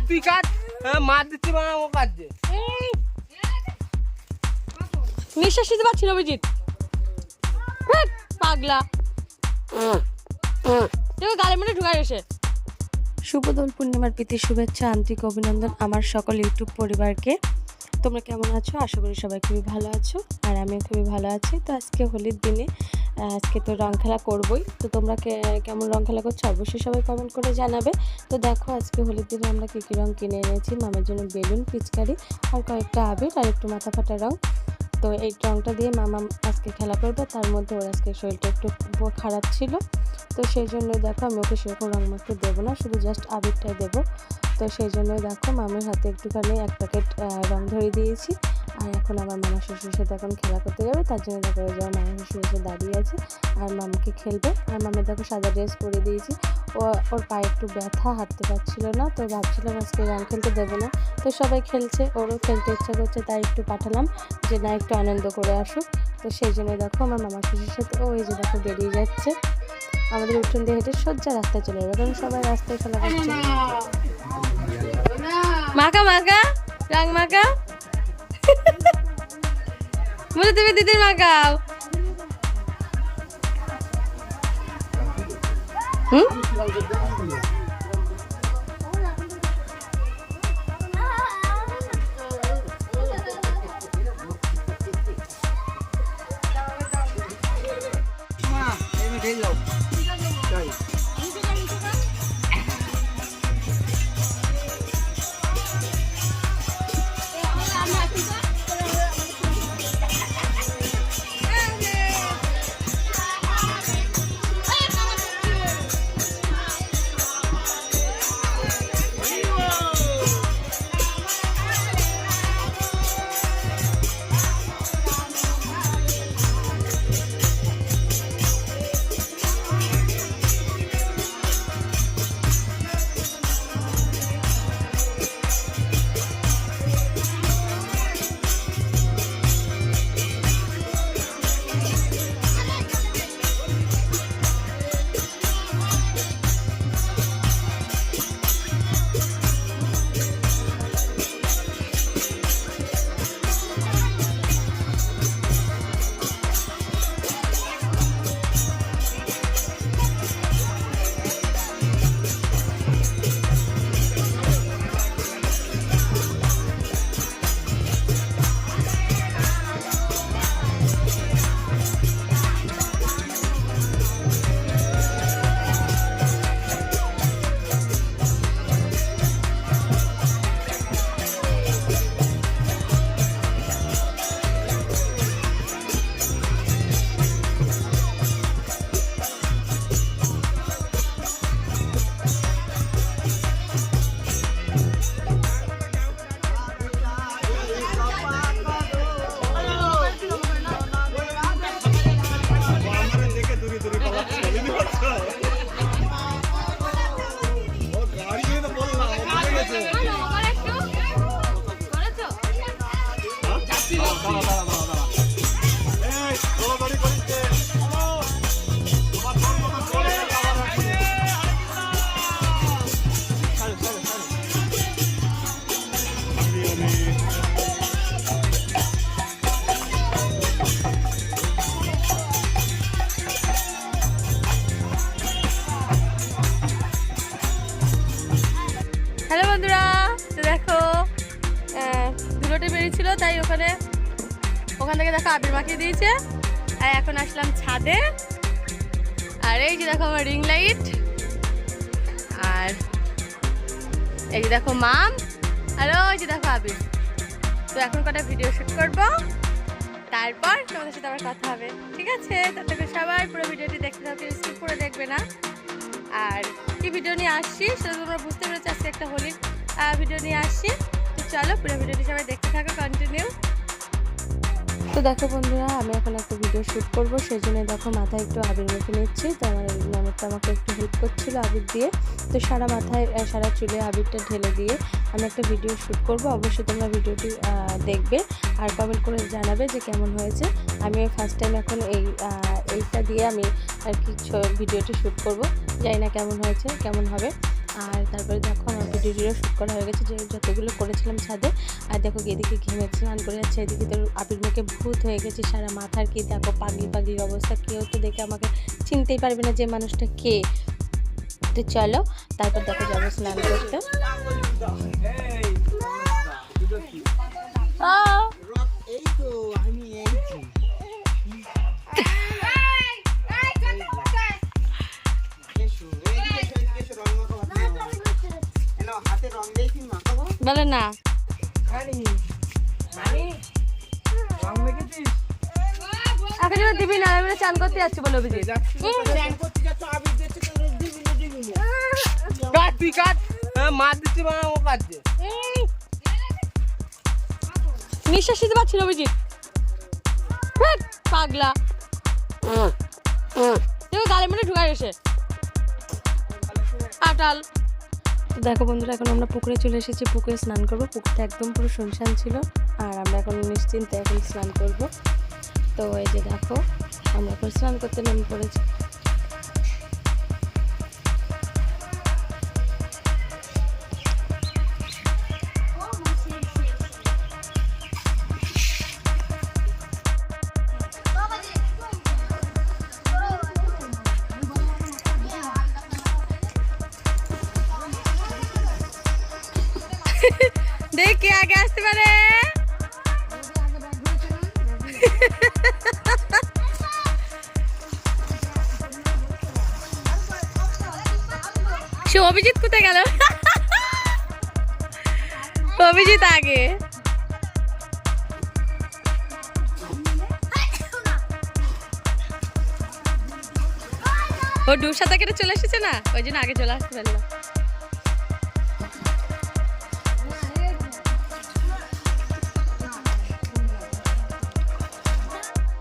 তুই কাট, মার দিচ্ছি মা, ও কাটছে। নিঃশ্বাস নিতে পারছিল অভিজিৎ, পাগলা গালে মনে ঢুকাই এসে। শুভ দোল পূর্ণিমার প্রীতি শুভেচ্ছা, আন্তরিক অভিনন্দন আমার সকল ইউটিউব পরিবারকে। তোমরা কেমন আছো? আশা করি সবাই খুবই ভালো আছো, আর আমিও খুবই ভালো আছি। তো আজকে হোলির দিনে আজকে তো রং খেলা করবোই। তো তোমরা কেমন রং খেলা করছো অবশ্যই সবাই কমেন্ট করে জানাবে। তো দেখো আজকে হোলির দিনে আমরা কী কী রং কিনে এনেছি। মামার জন্য বেলুন, পিচকারি আর কয়েকটা আবির আর একটু মাথা ফাটা রং। তো এই রংটা দিয়ে মামা আজকে খেলা করবে। তার মধ্যে ওর আজকে শরীরটা একটু খারাপ ছিল, তো সেই জন্য দেখো আমি ওকে সেরকম রং মাখতে দেবো না, শুধু জাস্ট আবিরটাই দেবো। তো সেই জন্য দেখো মামির হাতে একটুখানি 1 প্যাকেট রং ধরে দিয়েছি। আর এখন আমার মামা শ্বশুরের সাথে এখন খেলা করতে যাবে, তার জন্য দেখো ওই যাওয়া মামা শ্বশুর এসে দাঁড়িয়ে আছে আর মামাকে খেলবে। আর মামা দেখো সাদা ড্রেস পরে দিয়েছি। ওর পায়ে একটু ব্যথা, হাঁটতে পারছিল না, তো ভাবছিলাম আজকে রং খেলতে দেবো না। তো সবাই খেলছে, ওরও খেলতে ইচ্ছা করছে, তাই একটু পাঠালাম যে না একটু আনন্দ করে আসুক। তো সেই জন্য দেখো আমার মামা শ্বশুরের সাথে ওই যে দেখো বেরিয়ে যাচ্ছে। আমাদের উঠোন দিয়ে হেঁটে সোজা রাস্তায় চলে যাবে, কারণ সবাই রাস্তায় খেলা করছে। মাকা মাকা রং মাকা, বলে তুমি দিদির মাকাও। হ্যালো বন্ধুরা, তো দেখো দুটোটি বেরিয়েছিল, তাই ওখান থেকে দেখো আবির মাখিয়ে দিয়েছে। আর এখন আসলাম ছাদে, আর এই যে দেখো আমার রিং লাইট, আর এই যে দেখো মাম, আর ওই যে দেখো আবির। তো এখন কটা ভিডিও শুট করবো, তারপর তোমাদের সাথে আবার কথা হবে, ঠিক আছে? তাতে সবাই পুরো ভিডিওটি দেখতে থাকবে, স্কিপ করে দেখবে না। আর কি ভিডিও নিয়ে আসছি সেটা তোমরা বুঝতে পেরেছো, আজকে একটা হোলির ভিডিও নিয়ে আসছি। তো চলো পুরো ভিডিওটি সবাই দেখতে থাকো কন্টিনিউ। তো দেখো বন্ধুরা, আমি এখন একটা ভিডিও শ্যুট করবো, সেই জন্য দেখো মাথায় একটু আবির মেখে নিচ্ছি। তো আমার ননদটা আমাকে একটু হেল্প করছিল আবির দিয়ে। তো সারা মাথায় সারা চুলে আবিরটা ঢেলে দিয়ে আমি একটা ভিডিও শ্যুট করব। অবশ্যই তোমরা ভিডিওটি দেখবে আর কমেন্ট করে জানাবে যে কেমন হয়েছে। আমি ফার্স্ট টাইম এখন এইটা দিয়ে আমি আর কি ভিডিওটি শ্যুট করব। জানি না কেমন হয়েছে কেমন হবে। আর তারপরে দেখো আমার ভিডিওটিও শ্যুট করা হয়ে গেছে, যে যতগুলো করেছিলাম ছাদে। আর দেখো এদিকে ঘেমে স্নান করে যাচ্ছে, এদিকে তো আবির মুখে ভূত হয়ে গেছে সারা মাথার। কি দেখো পাগলি পাগলি অবস্থা, কেউ তো দেখে আমাকে চিনতেই পারবে না যে মানুষটা কে। তো চলো তারপর দেখো যাবো স্নান করতে। বলে না এখন দিবি না, আমি চান করতে যাচ্ছি বলে অভিজিৎ। তুই কাট, মার দিচ্ছি মা ও কাটছে। নিঃশ্বাস নিতে পারছিল অভিজিৎ, পাগলা দেখো গালে মনে ঢুকাই গেছে আটাল। তো দেখো বন্ধুরা এখন আমরা পুকুরে চলে এসেছি, পুকুরে স্নান করবো। পুকুরটা একদম পুরো শুনশান ছিল, আর আমরা এখন নিশ্চিন্তে এখন স্নান করব। তো এই যে দেখো আমরা এখন স্নান করতে নেমে পড়েছি। দেখ কে আগে আসতে পারে। সে অভিজিৎ কোথায় গেল? অভিজিৎ আগে। ও ডুব সাঁতার কেটে চলে এসেছে না, ওই জন্য আগে চলে আসতে পারলো।